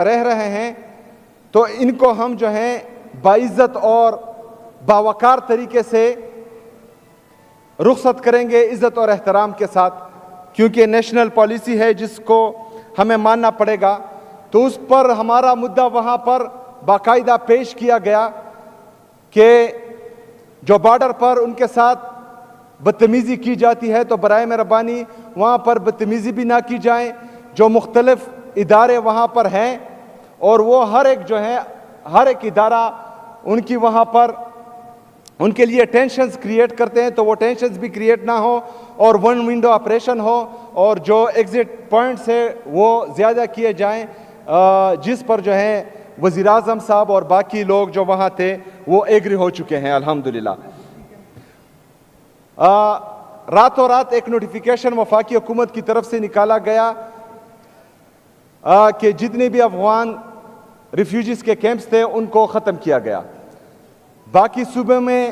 रह रहे हैं तो इनको हम जो है बाइज्जत और बावकार तरीके से रुखसत करेंगे, इज्जत और एहतराम के साथ, क्योंकि नेशनल पॉलिसी है जिसको हमें मानना पड़ेगा। तो उस पर हमारा मुद्दा वहाँ पर बाकायदा पेश किया गया कि जो बॉर्डर पर उनके साथ बदतमीज़ी की जाती है तो बराए मेहरबानी वहाँ पर बदतमीज़ी भी ना की जाए। जो मुख्तलिफ इदारे वहाँ पर हैं और वो हर एक जो है हर एक इदारा उनकी वहाँ पर उनके लिए टेंशन्स क्रिएट करते हैं, तो वो टेंशन्स भी क्रिएट ना हो और वन विंडो ऑपरेशन हो और जो एग्ज़िट पॉइंट्स है वो ज़्यादा किए जाएं, जिस पर जो है वज़ीर आज़म साहब और बाकी लोग जो वहाँ थे वो एग्री हो चुके हैं अल्हम्दुलिल्लाह। रातों रात एक नोटिफिकेशन वफाकी हुकूमत की तरफ से निकाला गया कि जितने भी अफगान रिफ्यूजीज़ के कैंप्स थे उनको ख़त्म किया गया। बाकी सूबे में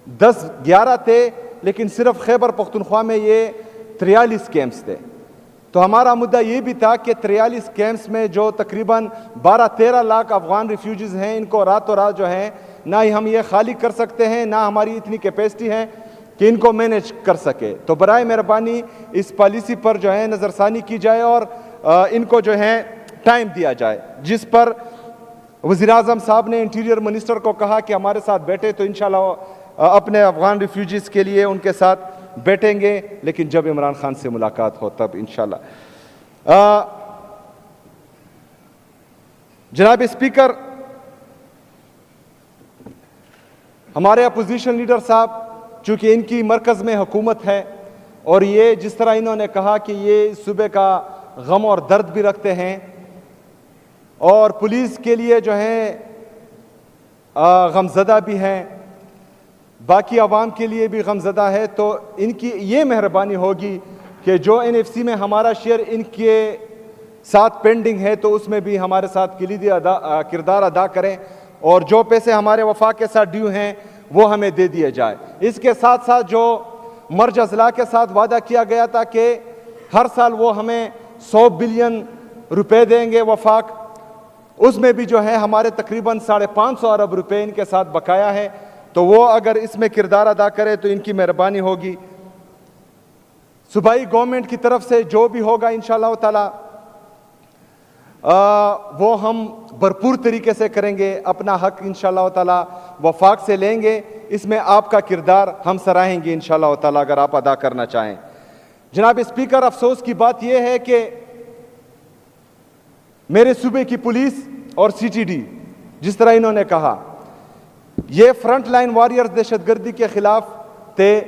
10-11 थे, लेकिन सिर्फ खैबर पख्तूनख्वा में ये 43 कैंप्स थे। तो हमारा मुद्दा ये भी था कि 43 कैंप्स में जो तकरीबन 12-13 लाख अफगान रिफ्यूजीज़ हैं, इनको रातों रात जो है ना ही हम ये खाली कर सकते हैं, ना हमारी इतनी कैपेसिटी है कि इनको मैनेज कर सके। तो बराए मेहरबानी इस पॉलिसी पर जो है नज़रसानी की जाए और इनको जो है टाइम दिया जाए, जिस पर वज़ीर आज़म साहब ने इंटीरियर मिनिस्टर को कहा कि हमारे साथ बैठे तो इंशाल्लाह अपने अफगान रिफ्यूजीज़ के लिए उनके साथ बैठेंगे, लेकिन जब इमरान खान से मुलाकात हो तब इंशाल्लाह। जनाब स्पीकर, हमारे अपोजिशन लीडर साहब चूँकि इनकी मरकज़ में हुकूमत है और ये जिस तरह इन्होंने कहा कि ये सूबे का गम और दर्द भी रखते हैं और पुलिस के लिए जो है गमज़दा भी हैं, बाकी आवाम के लिए भी गमज़दा है, तो इनकी ये मेहरबानी होगी कि जो NFC में हमारा शेयर इनके साथ पेंडिंग है तो उसमें भी हमारे साथ किलीदी किरदार अदा करें और जो पैसे हमारे वफाक के साथ ड्यू हैं वो हमें दे दिए जाए। इसके साथ साथ जो मर्ज अज़ला के साथ वादा किया गया था कि हर साल वो हमें 100 बिलियन रुपए देंगे वफाक, उसमें भी जो है हमारे तकरीबन 550 अरब रुपए इनके साथ बकाया है, तो वो अगर इसमें किरदार अदा करे तो इनकी मेहरबानी होगी। सूबाई गवर्नमेंट की तरफ से जो भी होगा इंशाअल्लाह ताला वो हम भरपूर तरीके से करेंगे, अपना हक इंशाअल्लाह ताला वफाक से लेंगे, इसमें आपका किरदार हम सराहेंगे इंशाअल्लाह ताला अगर आप अदा करना चाहें। जनाब स्पीकर, अफसोस की बात यह है कि मेरे सूबे की पुलिस और CTD जिस तरह इन्होंने कहा ये फ्रंट लाइन वॉरियर्स दहशतगर्दी के खिलाफ थे,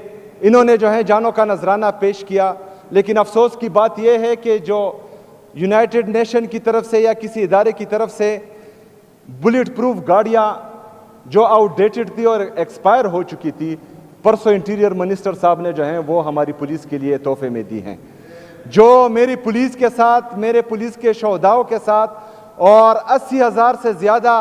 इन्होंने जो है जानों का नजराना पेश किया, लेकिन अफसोस की बात यह है कि जो यूनाइटेड नेशन की तरफ से या किसी इदारे की तरफ से बुलेट प्रूफ गाड़ियाँ जो आउटडेटेड थी और एक्सपायर हो चुकी थी, परसों इंटीरियर मिनिस्टर साहब ने जो है वो हमारी पुलिस के लिए तोहफे में दी हैं। जो मेरी पुलिस के साथ, मेरे पुलिस के शोहदाओं के साथ और 80,000 से ज़्यादा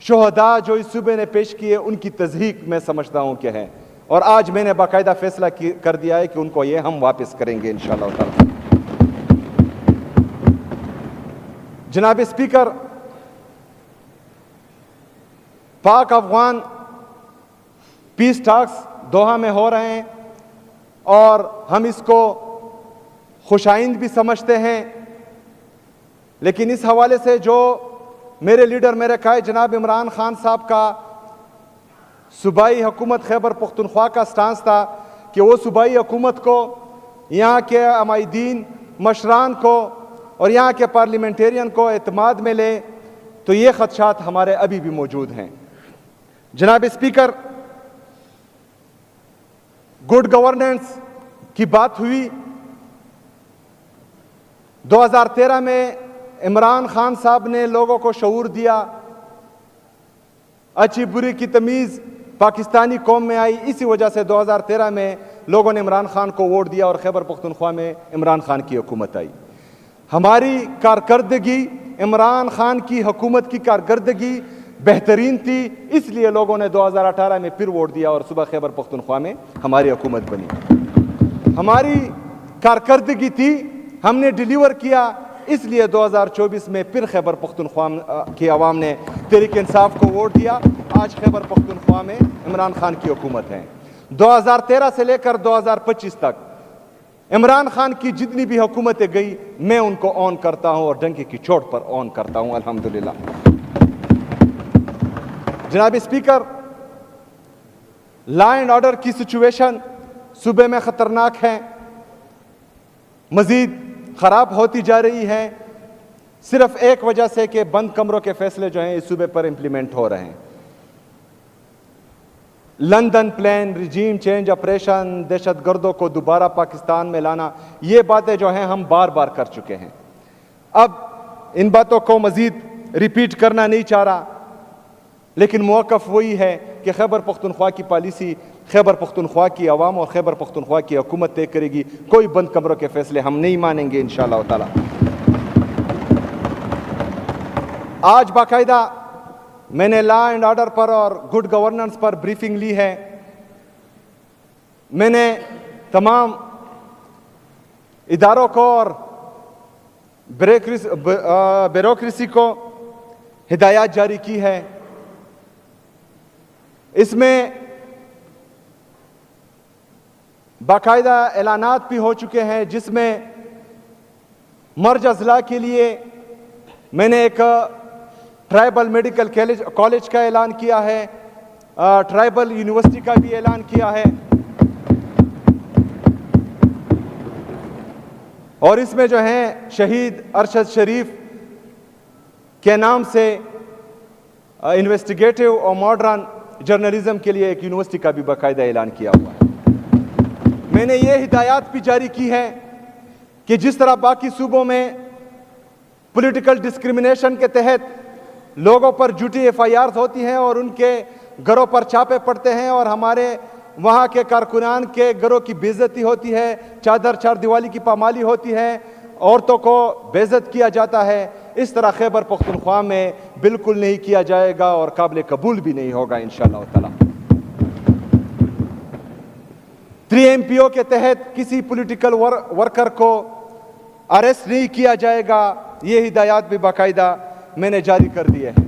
शोहदा जो इस सूबे ने पेश किए, उनकी तज़हीक मैं समझता हूँ कि है, और आज मैंने बाकायदा फैसला कर दिया है कि उनको ये हम वापस करेंगे इंशाअल्लाह ताला। जनाब स्पीकर, पाक अफगान पीस टॉक्स दोहा में हो रहे हैं और हम इसको खुशाइंद भी समझते हैं, लेकिन इस हवाले से जो मेरे लीडर मेरे कायद जनाब इमरान खान साहब का सूबाई हुकूमत खैबर पख्तूनख्वा का स्टांस था कि वो सूबाई हुकूमत को, यहाँ के अमायदीन मशरान को और यहाँ के पार्लियामेंटेरियन को एतमाद में ले, तो ये खदशात हमारे अभी भी मौजूद हैं। जनाब स्पीकर, गुड गवर्नेंस की बात हुई। 2013 में इमरान खान साहब ने लोगों को शऊर दिया, अच्छी बुरी की तमीज़ पाकिस्तानी कौम में आई, इसी वजह से 2013 में लोगों ने इमरान खान को वोट दिया और खैबर पख्तूनख्वा में इमरान खान की हुकूमत आई। हमारी कारकर्दगी, इमरान खान की हुकूमत की कारकर्दगी बेहतरीन थी, इसलिए लोगों ने 2018 में फिर वोट दिया और सुबह खैबर पख्तूनख्वा में हमारी हुकूमत बनी। हमारी कारकर्दगी थी, हमने डिलीवर किया, इसलिए 2024 में फिर खैबर पख्तूनख्वा की आवाम ने तहरीक इंसाफ को वोट दिया। आज खैबर पख्तूनख्वा में इमरान खान की हुकूमत है। 2013 से लेकर 2025 तक इमरान खान की जितनी भी हुकूमतें गई, मैं उनको ऑन करता हूं और डंके की चोट पर ऑन करता हूं, अल्हम्दुलिल्लाह। जनाब स्पीकर, लॉ एंड ऑर्डर की सिचुएशन सूबे में खतरनाक है, मजीद खराब होती जा रही है, सिर्फ एक वजह से कि बंद कमरों के फैसले जो हैं इस सूबे पर इंप्लीमेंट हो रहे हैं। London plan, regime change operation, दहशतगर्दों को दोबारा पाकिस्तान में लाना, ये बातें जो हैं हम बार बार कर चुके हैं। अब इन बातों को मजीद रिपीट करना नहीं चाह रहा, लेकिन मौक़िफ़ वही है कि खैबर पख्तूनख्वा की पॉलिसी खैबर पख्तूनख्वा की आवाम और खैबर पख्तूनख्वा की हुकूमत तय करेगी। कोई बंद कमरों के फैसले हम नहीं मानेंगे इंशाअल्लाह ताला। आज बाकायदा मैंने लॉ एंड ऑर्डर पर और गुड गवर्नेंस पर ब्रीफिंग ली है। मैंने तमाम इदारों को और ब्यूरोक्रेसी को हिदायत जारी की है। इसमें बाकायदा ऐलानात भी हो चुके हैं, जिसमें मर्ज अजला के लिए मैंने एक ट्राइबल मेडिकल कॉलेज का ऐलान किया है, ट्राइबल यूनिवर्सिटी का भी ऐलान किया है, और इसमें जो है शहीद अरशद शरीफ के नाम से इन्वेस्टिगेटिव और मॉडर्न जर्नलिज्म के लिए एक यूनिवर्सिटी का भी बाकायदा ऐलान किया हुआ है। मैंने ये हिदायत भी जारी की है कि जिस तरह बाकी सूबों में पॉलिटिकल डिस्क्रिमिनेशन के तहत लोगों पर झूठी एफआईआर होती हैं और उनके घरों पर छापे पड़ते हैं और हमारे वहाँ के कारकुनान के घरों की बेइज्जती होती है, चादर चार दीवारी की पामाली होती है, औरतों को बेइज्जत किया जाता है, इस तरह खैबर पख्तूनख्वा में बिल्कुल नहीं किया जाएगा और काबिल कबूल भी नहीं होगा इंशाअल्लाह ताला। 3MPO के तहत किसी पॉलिटिकल वर्कर को अरेस्ट नहीं किया जाएगा। ये हिदायत भी बाकायदा मैंने जारी कर दिए हैं।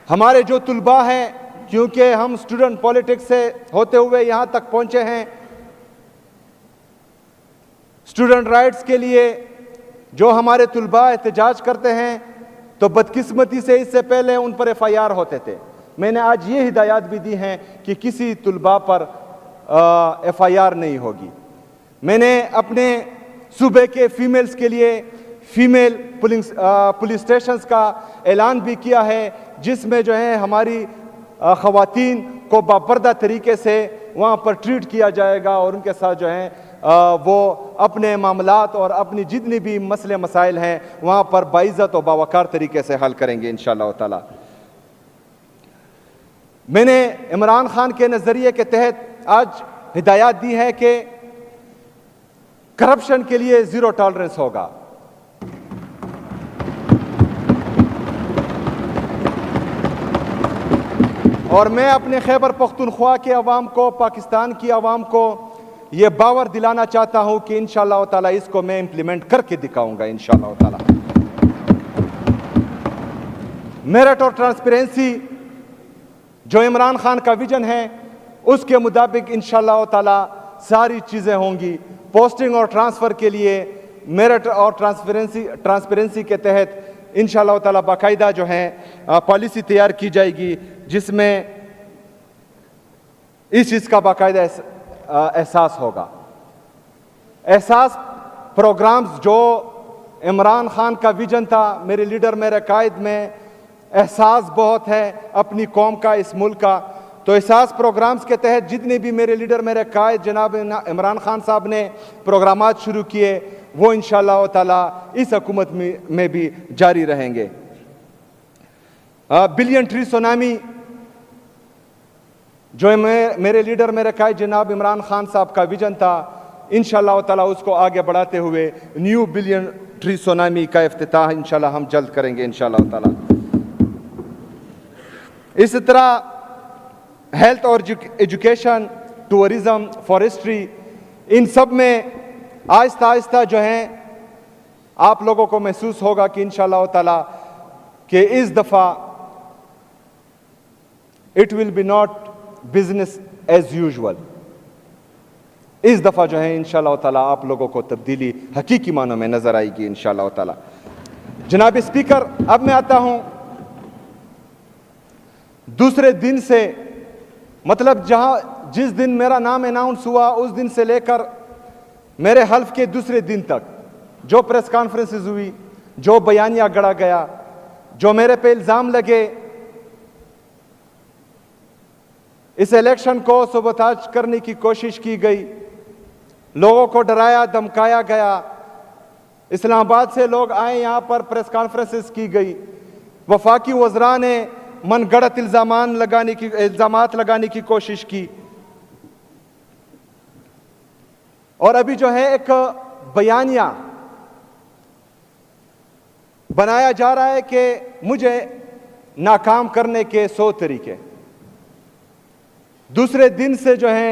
हमारे जो तुलबा हैं, क्योंकि हम स्टूडेंट पॉलिटिक्स से होते हुए यहां तक पहुंचे हैं, स्टूडेंट राइट्स के लिए जो हमारे तुलबा एहतजाज करते हैं, तो बदकिस्मती से इससे पहले उन पर FIR होते थे। मैंने आज ये हिदायत भी दी हैं कि किसी तुलबा पर FIR नहीं होगी। मैंने अपने सूबे के फीमेल्स के लिए फीमेल पुलिस स्टेशंस का ऐलान भी किया है, जिसमें जो है हमारी ख़वातीन को बापर्दा तरीके से वहाँ पर ट्रीट किया जाएगा और उनके साथ जो है वो अपने मामलात और अपनी जितनी भी मसले मसाइल हैं वहाँ पर बाइज़्ज़त और बावकार तरीके से हल करेंगे इंशाअल्लाह ताला। मैंने इमरान खान के नज़रिए के तहत आज हिदायत दी है कि करप्शन के लिए ज़ीरो टॉलरेंस होगा। और मैं अपने खैबर पख्तूनख्वा के अवाम को, पाकिस्तान की अवाम को ये बावर दिलाना चाहता हूं कि इंशाअल्लाह ताला इसको मैं इंप्लीमेंट करके दिखाऊंगा इंशाअल्लाह ताला। मेरिट और ट्रांसपेरेंसी जो इमरान खान का विजन है, उसके मुताबिक इंशाअल्लाह ताला सारी चीज़ें होंगी। पोस्टिंग और ट्रांसफ़र के लिए मेरिट और ट्रांसपेरेंसी के तहत इंशाअल्लाह ताला बाकायदा जो है पॉलिसी तैयार की जाएगी, जिसमें इस चीज़ का बाकायदा एहसास होगा। एहसास प्रोग्राम्स जो इमरान खान का विजन था, मेरे लीडर मेरे कायद में एहसास बहुत है अपनी कौम का, इस मुल्क का। तो एहसास प्रोग्राम्स के तहत जितने भी मेरे लीडर मेरे कायद जनाब इमरान खान साहब ने प्रोग्रामात शुरू किए, वो इंशाअल्लाह ताला इस हुकूमत में भी जारी रहेंगे। बिलियन ट्री सुनामी जो मेरे लीडर मेरे कायद जनाब इमरान खान साहब का विजन था, इंशाअल्लाह ताला उसको आगे बढ़ाते हुए न्यू बिलियन ट्री सुनामी का इफ्तिताह इंशाअल्लाह हम जल्द करेंगे इंशाअल्लाह ताला। इस तरह हेल्थ और एजुकेशन, टूरिज्म, फॉरेस्ट्री, इन सब में आहिस्ता आहिस्ता जो है आप लोगों को महसूस होगा कि इंशाअल्लाह ताला कि इस दफ़ा it will be not business as usual. इस दफ़ा जो है इंशाअल्लाह ताला आप लोगों को तब्दीली हकीकी मानों में नजर आएगी इंशाअल्लाह ताला। जनाब स्पीकर, अब मैं आता हूं दूसरे दिन से, मतलब जिस दिन मेरा नाम अनाउंस हुआ उस दिन से लेकर मेरे हल्फ के दूसरे दिन तक जो प्रेस कॉन्फ्रेंसेस हुई, जो बयानिया गढ़ा गया, जो मेरे पे इल्जाम लगे, इस इलेक्शन को सबोताज करने की कोशिश की गई, लोगों को डराया धमकाया गया, इस्लामाबाद से लोग आए यहां पर प्रेस कॉन्फ्रेंसेस की गई, वफाकी वज़रा ने मनगढ़ंत इल्जामात लगाने की कोशिश की, और अभी जो है एक बयानिया बनाया जा रहा है कि मुझे नाकाम करने के 100 तरीके। दूसरे दिन से जो है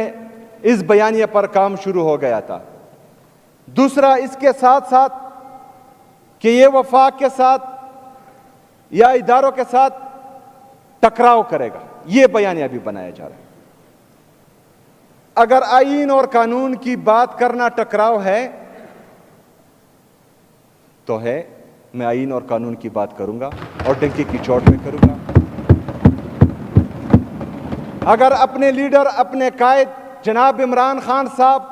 इस बयानिया पर काम शुरू हो गया था। दूसरा, इसके साथ साथ कि ये वफाक के साथ या इदारों के साथ टकराव करेगा, ये बयानिया भी बनाया जा रहा है। अगर आईन और कानून की बात करना टकराव है तो है, मैं आईन और कानून की बात करूंगा और डंके की चोट पे करूंगा। अगर अपने लीडर, अपने कायद जनाब इमरान खान साहब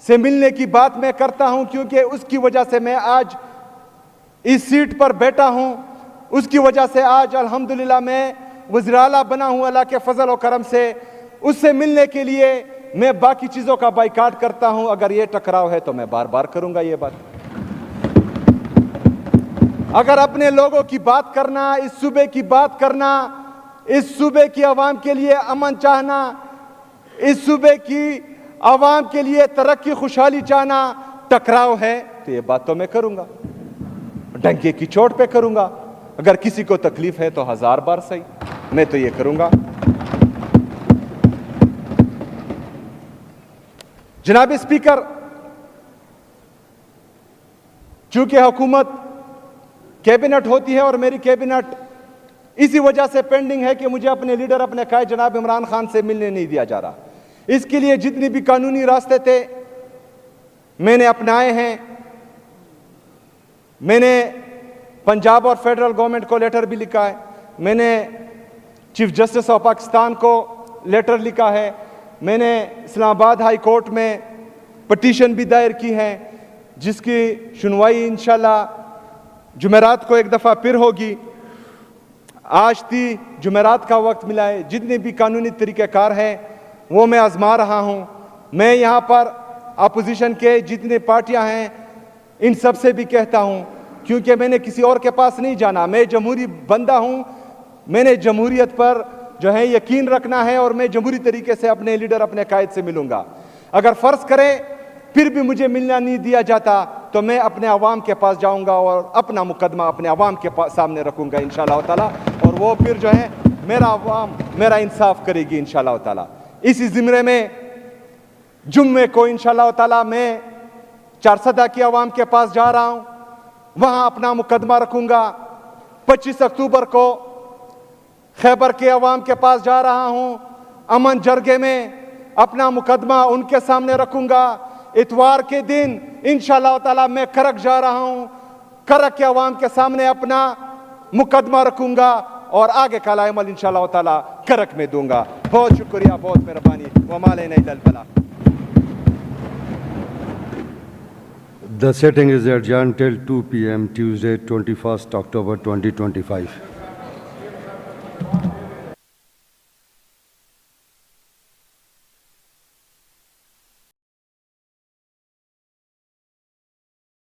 से मिलने की बात मैं करता हूं, क्योंकि उसकी वजह से मैं आज इस सीट पर बैठा हूं, उसकी वजह से आज अल्हम्दुलिल्लाह मैं वज़ीर आला बना हूं अल्लाह के फजल और करम से। उससे मिलने के लिए मैं बाकी चीजों का बाइकाट करता हूं। अगर ये टकराव है तो मैं बार बार करूंगा ये बात। अगर अपने लोगों की बात करना, इस सूबे की बात करना, इस सूबे की आवाम के लिए अमन चाहना, इस सूबे की आवाम के लिए तरक्की खुशहाली चाहना टकराव है तो ये बात तो मैं करूंगा, डंके की चोट पे करूंगा। अगर किसी को तकलीफ है तो 1000 बार सही, मैं तो ये करूंगा। जनाब स्पीकर, चूंकि हुकूमत कैबिनेट होती है और मेरी कैबिनेट इसी वजह से पेंडिंग है कि मुझे अपने लीडर, अपने कायद जनाब इमरान खान से मिलने नहीं दिया जा रहा। इसके लिए जितने भी कानूनी रास्ते थे मैंने अपनाए हैं। मैंने पंजाब और फेडरल गवर्नमेंट को लेटर भी लिखा है, मैंने चीफ जस्टिस ऑफ पाकिस्तान को लेटर लिखा है, मैंने इस्लामाबाद हाई कोर्ट में पटिशन भी दायर की है जिसकी सुनवाई इंशाल्लाह जुमेरात को एक दफ़ा फिर होगी। आज थी जुमेरात का वक्त मिला है। जितने भी कानूनी तरीक़ेकार हैं वो मैं आजमा रहा हूँ। मैं यहाँ पर अपोजिशन के जितने पार्टियाँ हैं इन सब से भी कहता हूँ, क्योंकि मैंने किसी और के पास नहीं जाना, मैं जमहूरी बंदा हूँ, मैंने जमहूरियत पर जो है यकीन रखना है और मैं जमहूरी तरीके से अपने लीडर, अपने कायद से मिलूंगा। अगर फ़र्ज़ करें फिर भी मुझे मिलना नहीं दिया जाता तो मैं अपने अवाम के पास जाऊंगा और अपना मुकदमा अपने अवाम के सामने रखूंगा इंशाअल्लाह ताला, और वो फिर जो है मेरा अवाम मेरा इंसाफ करेगी इंशाअल्लाह ताला। इसी ज़िम्मे में जुम्मे को इंशाअल्लाह ताला मैं चारसदा की अवाम के पास जा रहा हूँ, वहाँ अपना मुकदमा रखूंगा। 25 अक्टूबर को खैबर के अवाम के पास जा रहा हूँ, अमन जरगे में अपना मुकदमा उनके सामने रखूंगा। इतवार के दिन इंशाअल्लाह ताला मैं करक जा रहा हूँ, करक के अवाम के सामने अपना मुकदमा रखूंगा और आगे का अमल इंशाअल्लाह ताला करक में दूंगा। बहुत शुक्रिया, बहुत मेहरबानी। वमालैना इल्लल बलाग। The sitting is adjourned till 2 p.m. Tuesday, 21st October 2025.